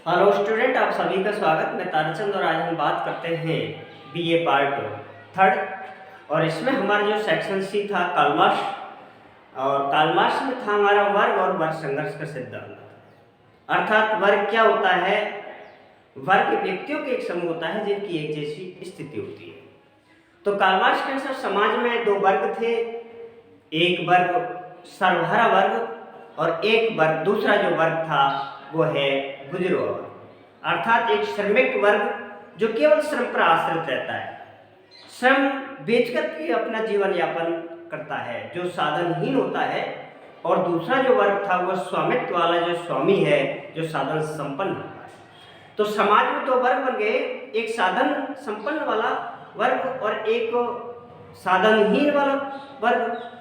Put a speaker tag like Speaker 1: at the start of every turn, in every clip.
Speaker 1: Hello student, आप सभी का स्वागत। मैं ताराचंद और आज हम बात करते हैं बीए पार्ट थर्ड। और इसमें हमारा जो सेक्शन सी था कार्ल मार्क्स, और कार्ल मार्क्स में था हमारा वर्ग और वर्ग संघर्ष का सिद्धांत। अर्थात वर्ग क्या होता है? वर्ग व्यक्तियों के एक समूह होता है जिनकी एक जैसी स्थिति होती है। तो कार्ल मार्क्स के अनुसार समाज में दो वर्ग थे, एक वर्ग सर्वहारा वर्ग और एक वर्ग दूसरा जो वर्ग था वो है गुजरो वर्ग। अर्थात एक श्रमिक वर्ग जो केवल श्रम पर आश्रित रहता है, श्रम बेचकर के अपना जीवन यापन करता है, जो साधनहीन होता है। और दूसरा जो वर्ग था वो स्वामित्व वाला जो स्वामी है, जो साधन संपन्न होता है। तो समाज में दो वर्ग बन गए, एक साधन संपन्न वाला वर्ग और एक साधनहीन वाला वर्ग।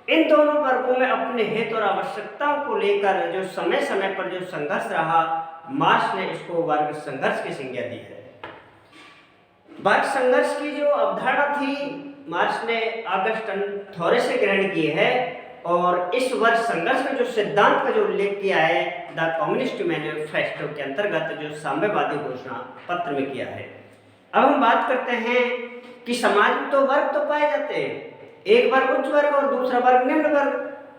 Speaker 1: इन दोनों वर्गों में अपने हित और आवश्यकताओं को लेकर जो समय समय पर जो संघर्ष रहा, मार्क्स ने इसको वर्ग संघर्ष की संज्ञा दी है। वर्ग संघर्ष की जो अवधारणा थी मार्क्स ने ऑगस्टन थोरे से ग्रहण की है, और इस वर्ग संघर्ष में जो सिद्धांत का जो उल्लेख किया है द कम्युनिस्ट मैनिफेस्टो के अंतर्गत जो साम्यवादी घोषणा पत्र में किया है। अब हम बात करते हैं कि समाज में तो वर्ग तो पाए जाते हैं, एक वर्ग उच्च वर्ग और दूसरा वर्ग निम्न वर्ग,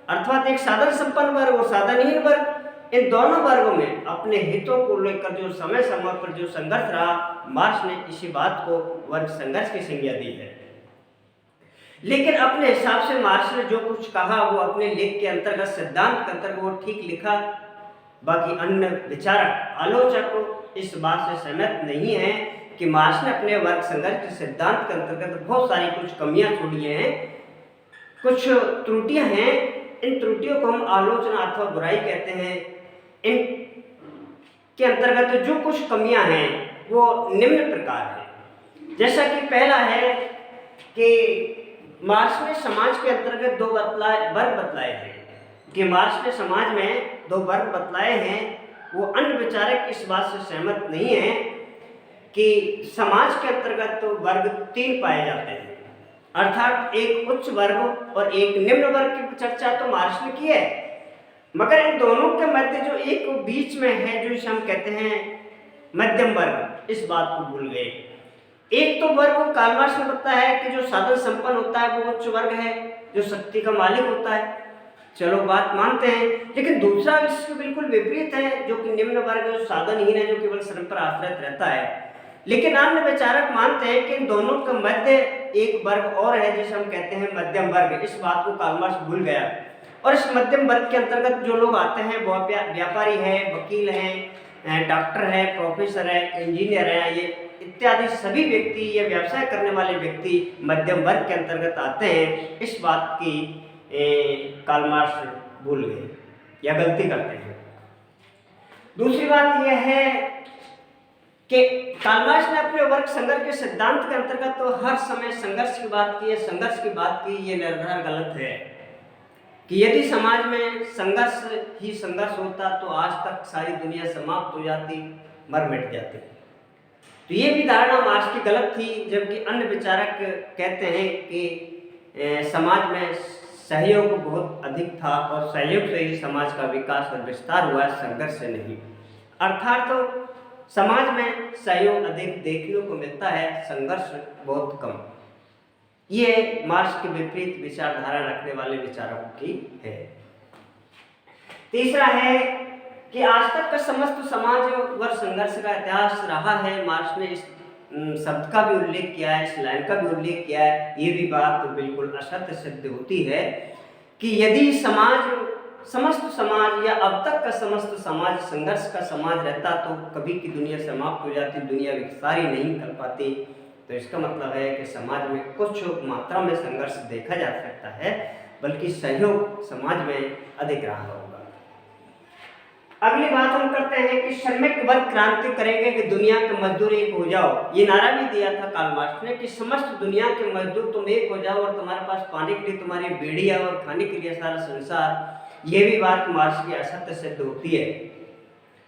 Speaker 1: अर्थात एक साधन संपन्न वर्ग और साधनहीन वर्ग। इन दोनों वर्गों में अपने हितों को लेकर जो समय समय पर जो संघर्ष रहा, मार्क्स ने इसी बात को वर्ग संघर्ष की संज्ञा दी है। लेकिन अपने हिसाब से मार्क्स ने जो कुछ कहा वो अपने लेख के अंतर्गत, सिद्धांत के अंतर्गत वो ठीक लिखा। बाकी अन्य विचारक आलोचक इस बात से सहमत नहीं है कि मार्क्स ने अपने वर्ग संघर्ष के सिद्धांत के अंतर्गत बहुत सारी कुछ कमियां छोड़ी हैं, कुछ त्रुटियां हैं। इन त्रुटियों को हम आलोचना अथवा बुराई कहते हैं। इन के अंतर्गत जो कुछ कमियां हैं वो निम्न प्रकार है। जैसा कि पहला है कि मार्क्स ने समाज के अंतर्गत दो वर्ग बतलाए हैं, कि मार्क्स ने समाज में दो वर्ग बतलाए हैं। वो अन्य विचारक इस बात से सहमत नहीं है कि समाज के अंतर्गत तो वर्ग तीन पाए जाते हैं, अर्थात एक उच्च वर्ग और एक निम्न वर्ग की चर्चा तो मार्क्स ने की है, मगर इन दोनों के मध्य जो एक बीच में है, जो हम कहते हैं मध्यम वर्ग, इस बात को भूल गए। एक तो वर्ग कार्ल मार्क्स ने बताया है कि जो साधन संपन्न होता है वो उच्च वर्ग है, जो शक्ति का मालिक होता है, चलो बात मानते हैं। लेकिन दूसरा इसके बिल्कुल विपरीत है, जो कि निम्न वर्ग जो साधनहीन है, जो केवल श्रम पर आश्रित रहता है। लेकिन अन्य विचारक मानते हैं कि इन दोनों के मध्य एक वर्ग और है, जिसे हम कहते हैं मध्यम वर्ग। इस बात को कार्ल मार्क्स भूल गया। और इस मध्यम वर्ग के अंतर्गत जो लोग आते हैं वो व्यापारी हैं, वकील हैं, डॉक्टर है, प्रोफेसर है, इंजीनियर है, ये इत्यादि सभी व्यक्ति, ये व्यवसाय करने वाले व्यक्ति मध्यम वर्ग के अंतर्गत आते हैं। इस बात की कार्ल मार्क्स भूल गए या गलती करते हैं। दूसरी बात यह है कि कार्ल मार्क्स ने अपने वर्ग संघर्ष के सिद्धांत के अंतर्गत तो हर समय संघर्ष की बात की है, संघर्ष की बात की, ये निर्धार गलत है कि यदि समाज में संघर्ष ही संघर्ष होता तो आज तक सारी दुनिया समाप्त हो जाती, मर मिट जाती। तो ये भी धारणा मार्क्स की गलत थी, जबकि अन्य विचारक कहते हैं कि समाज में सहयोग बहुत अधिक था और सहयोग से ही समाज का विकास और विस्तार हुआ, संघर्ष से नहीं। अर्थात तो समाज में सहयोग अधिक देखने को मिलता है, संघर्ष बहुत कम। ये मार्क्स के विपरीत विचारधारा रखने वाले विचारकों की है। तीसरा है कि आज तक का समस्त समाज वर्ग संघर्ष का इतिहास रहा है। मार्क्स ने इस शब्द का भी उल्लेख किया है, इस लाइन का भी उल्लेख किया है। ये भी बात तो बिल्कुल असत्य सिद्ध होती है कि यदि समस्त समाज या अब तक का समस्त समाज संघर्ष का समाज रहता तो कभी की दुनिया समाप्त हो जाती, दुनिया विस्तार ही नहीं कर पाती। तो इसका मतलब है कि समाज में कुछ मात्रा में संघर्ष देखा जा सकता है, बल्कि सहयोग समाज में अधिक रहा होगा। अगली बात हम करते हैं कि श्रमिक वर्ग क्रांति करेंगे कि दुनिया के मजदूर एक हो जाओ। ये नारा भी दिया था कार्ल मार्क्स ने कि समस्त दुनिया के मजदूर तुम एक हो जाओ और तुम्हारे पास पाने के लिए तुम्हारी बेड़ी है और खाने के लिए सारा संसार। ये भी बात मार्क्स की असत्य सिद्ध होती है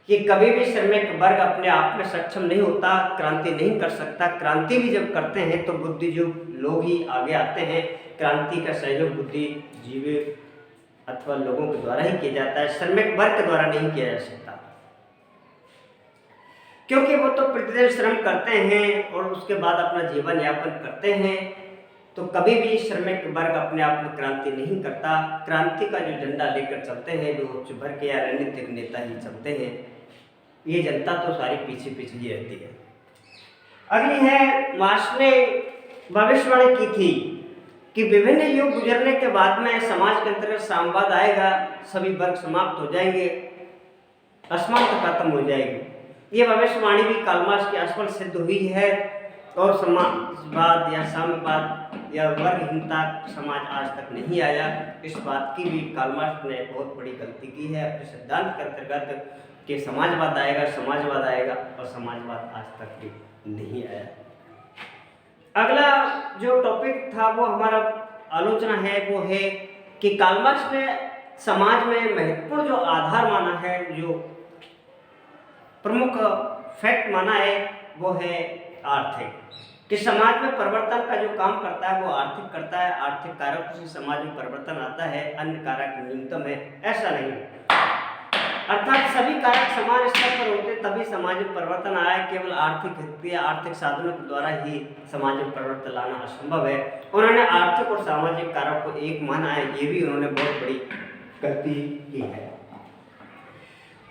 Speaker 1: कि कभी भी श्रमिक वर्ग अपने आप में सक्षम नहीं होता, क्रांति नहीं कर सकता। क्रांति भी जब करते हैं तो बुद्धिजीवी लोग ही आगे आते हैं। क्रांति का सहयोग बुद्धिजीवी अथवा लोगों के द्वारा ही किया जाता है, श्रमिक वर्ग के द्वारा नहीं किया जा सकता। क्योंकि वो तो प्रतिदिन श्रम करते हैं और उसके बाद अपना जीवन यापन करते हैं। तो कभी भी श्रमिक वर्ग अपने आप में क्रांति नहीं करता। क्रांति का जो झंडा लेकर चलते हैं जो उच्च भर के या राजनीतिक नेता ही चलते हैं, ये जनता तो सारी पीछे पीछे ही रहती है। अगली है, मार्क्स ने भविष्यवाणी की थी कि विभिन्न युग गुजरने के बाद में समाज के अंतर्गत साम्यवाद आएगा, सभी वर्ग समाप्त हो जाएंगे, असमानता खत्म हो जाएगी। ये भविष्यवाणी भी कार्ल मार्क्स की असफल सिद्ध हुई है और समाजवाद या साम्यवाद या वर्गहीनता समाज आज तक नहीं आया। इस बात की भी कार्ल मार्क्स ने बहुत बड़ी गलती की है अपने सिद्धांत के अंतर्गत कि समाजवाद आएगा और समाजवाद आज तक भी नहीं आया। अगला जो टॉपिक था वो हमारा आलोचना है वो है कि कार्ल मार्क्स ने समाज में महत्वपूर्ण जो आधार माना है, जो प्रमुख फैक्ट माना है वो है आर्थिक, कि समाज में परिवर्तन का जो काम करता है वो आर्थिक करता है। आर्थिक कारक से समाज में परिवर्तन आता है, अन्य कारक न्यूनतम है, ऐसा नहीं। अर्थात सभी कारक समान स्तर पर होते तभी समाज में परिवर्तन आया। केवल आर्थिक हित या आर्थिक साधनों के द्वारा ही समाज में परिवर्तन लाना असंभव है। उन्होंने आर्थिक और सामाजिक कारक को एक माना है, ये भी उन्होंने बहुत बड़ी गलती की है।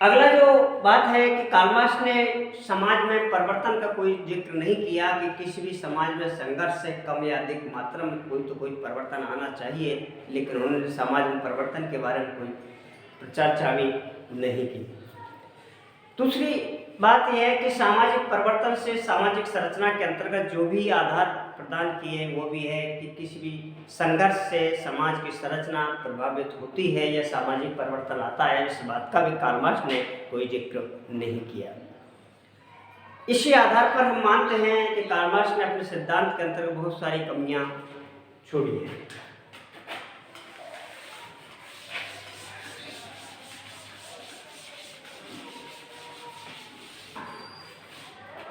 Speaker 1: अगला जो बात है कि कार्ल मार्क्स ने समाज में परिवर्तन का कोई जिक्र नहीं किया कि किसी भी समाज में संघर्ष से कम या अधिक मात्रा में कोई परिवर्तन आना चाहिए, लेकिन उन्होंने समाज में परिवर्तन के बारे में कोई चर्चा भी नहीं की। दूसरी बात यह है कि सामाजिक परिवर्तन से सामाजिक संरचना के अंतर्गत जो भी आधार प्रदान किए वो भी है कि किसी भी संघर्ष से समाज की संरचना प्रभावित होती है या सामाजिक परिवर्तन आता है, इस बात का भी कार्ल मार्क्स ने कोई जिक्र नहीं किया। इसी आधार पर हम मानते हैं कि कार्ल मार्क्स ने अपने सिद्धांत के अंतर्गत बहुत सारी कमियां छोड़ी हैं।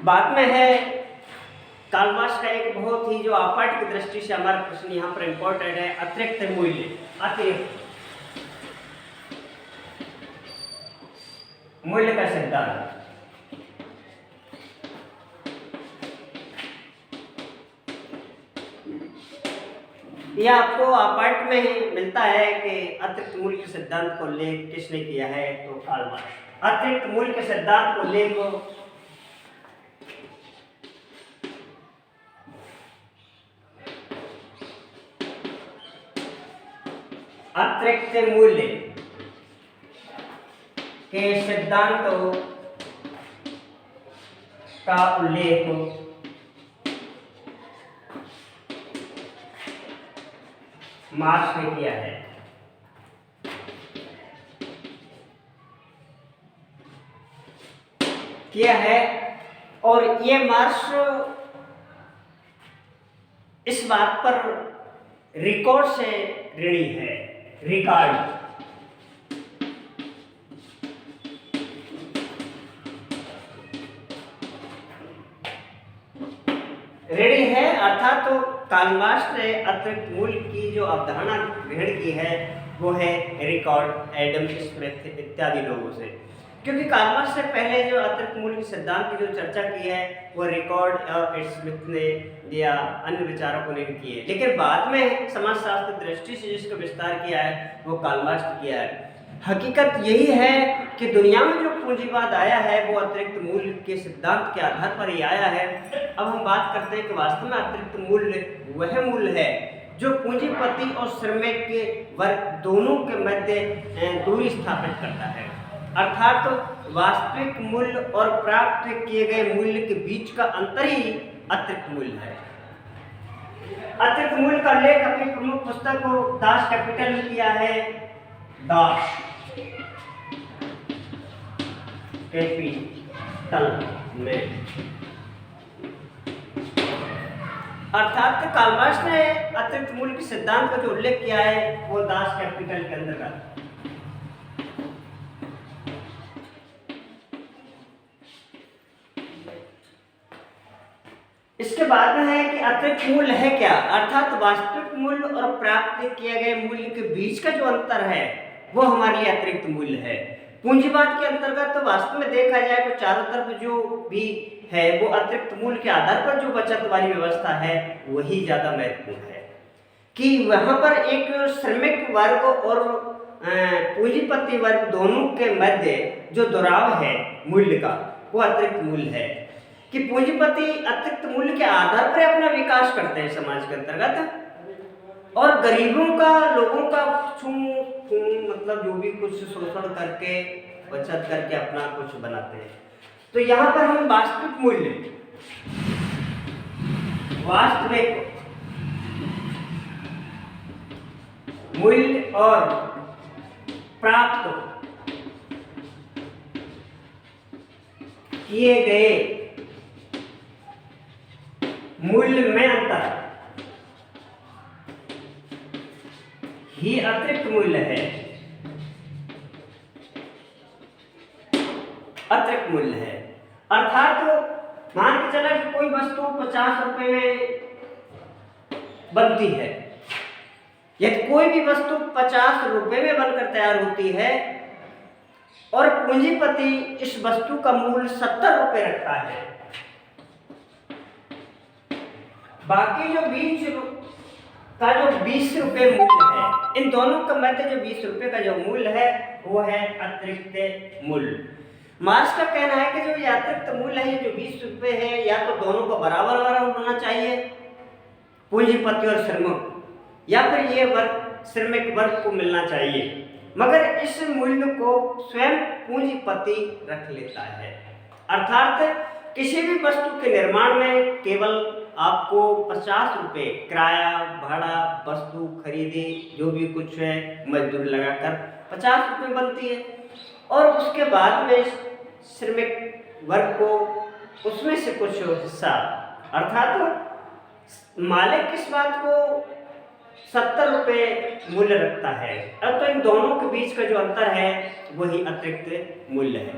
Speaker 1: बाद में है कार्ल मार्क्स का एक बहुत ही जो आपाठ की दृष्टि से हमारा प्रश्न यहाँ पर इम्पोर्टेंट है, अतिरिक्त मूल्य। अतिरिक्त मूल्य का सिद्धांत। यह आपको आपाठ में ही मिलता है कि अतिरिक्त मूल्य के सिद्धांत को उल्लेख किसने किया है, तो कार्ल मार्क्स। अतिरिक्त मूल्य के सिद्धांत को उल्लेख अतिरिक्त मूल्य के सिद्धांतों का उल्लेख मार्क्स ने किया है और ये मार्क्स इस बात पर रिकॉर्ड से ऋणी है। रिकॉर्ड ऋणी है, अर्थात तो कार्ल मार्क्स ने अतिरिक्त मूल्य की जो अवधारणा ग्रहण की है वो है रिकॉर्ड, एडम स्मिथ इत्यादि लोगों से। क्योंकि कार्ल मार्क्स से पहले जो अतिरिक्त मूल्य के सिद्धांत की जो चर्चा की है वो रिकॉर्ड और स्मिथ ने या अन्य विचारकों ने भी की है, लेकिन बाद में समाजशास्त्र दृष्टि से जिसका विस्तार किया है वो कार्ल मार्क्स ने किया है। हकीकत यही है कि दुनिया में जो पूंजीवाद आया है वो अतिरिक्त मूल्य के सिद्धांत के आधार पर ही आया है। अब हम बात करते हैं कि वास्तव में अतिरिक्त मूल्य वह मूल्य है जो पूंजीपति और श्रमिक के वर्ग दोनों के मध्य दूरी स्थापित करता है। अर्थात तो वास्तविक मूल्य और प्राप्त किए गए मूल्य के बीच का अंतर ही अतिरिक्त मूल्य है। अतिरिक्त मूल्य का लेख अपनी प्रमुख पुस्तक को दास कैपिटल में किया है। दास कैपिटल में, अर्थात कार्ल मार्क्स ने अतिरिक्त मूल्य के सिद्धांत का जो उल्लेख किया है वो दास कैपिटल के अंतर्गत। इसके बाद में है कि अतिरिक्त मूल्य है क्या, अर्थात वास्तविक मूल्य और प्राप्त किए गए मूल्य के बीच का जो अंतर है वो हमारे लिए अतिरिक्त मूल्य है। पूंजीवाद के अंतर्गत तो वास्तव में देखा जाए तो चारों तरफ जो भी है वो अतिरिक्त मूल्य के आधार पर जो बचत वाली व्यवस्था है वही ज्यादा महत्वपूर्ण है, कि वहां पर एक श्रमिक वर्ग और पूंजीपति वर्ग दोनों के मध्य जो दुराव है मूल्य का वो अतिरिक्त मूल्य है, कि पूंजीपति अतिरिक्त मूल्य के आधार पर अपना विकास करते हैं समाज के अंतर्गत, और गरीबों का लोगों का मतलब जो भी कुछ शोषण करके बचत करके अपना कुछ बनाते हैं। तो यहाँ पर हम वास्तविक मूल्य और प्राप्त किए गए मूल्य में अंतर ही अतिरिक्त मूल्य है। अतिरिक्त मूल्य है अर्थात मान के चला कि कोई वस्तु 50 रुपए में बनती है, यदि कोई भी वस्तु 50 रुपए में बनकर तैयार होती है और पूंजीपति इस वस्तु का मूल्य 70 रुपए रखता है, बाकी जो बीच का जो 20 रुपए मूल्य है, इन दोनों के मध्य जो 20 रुपए का जो मूल्य है वो है अतिरिक्त मूल्य। मार्क्स का कहना है कि जो ये अतिरिक्त मूल्य है, जो 20 रुपए है, या तो दोनों को बराबर होना चाहिए, पूंजीपति और श्रमिक, या फिर ये वर्ग श्रमिक वर्ग को मिलना चाहिए, मगर इस मूल्य को स्वयं पूंजीपति रख लेता है। अर्थात किसी भी वस्तु के निर्माण में केवल आपको 50 रुपये किराया भाड़ा वस्तु खरीदे जो भी कुछ है मजदूर लगाकर 50 रुपये बनती है, और उसके बाद में श्रमिक वर्ग को उसमें से कुछ हिस्सा, अर्थात मालिक इस बात को 70 रुपये मूल्य रखता है। अब तो इन दोनों के बीच का जो अंतर है वही अतिरिक्त मूल्य है।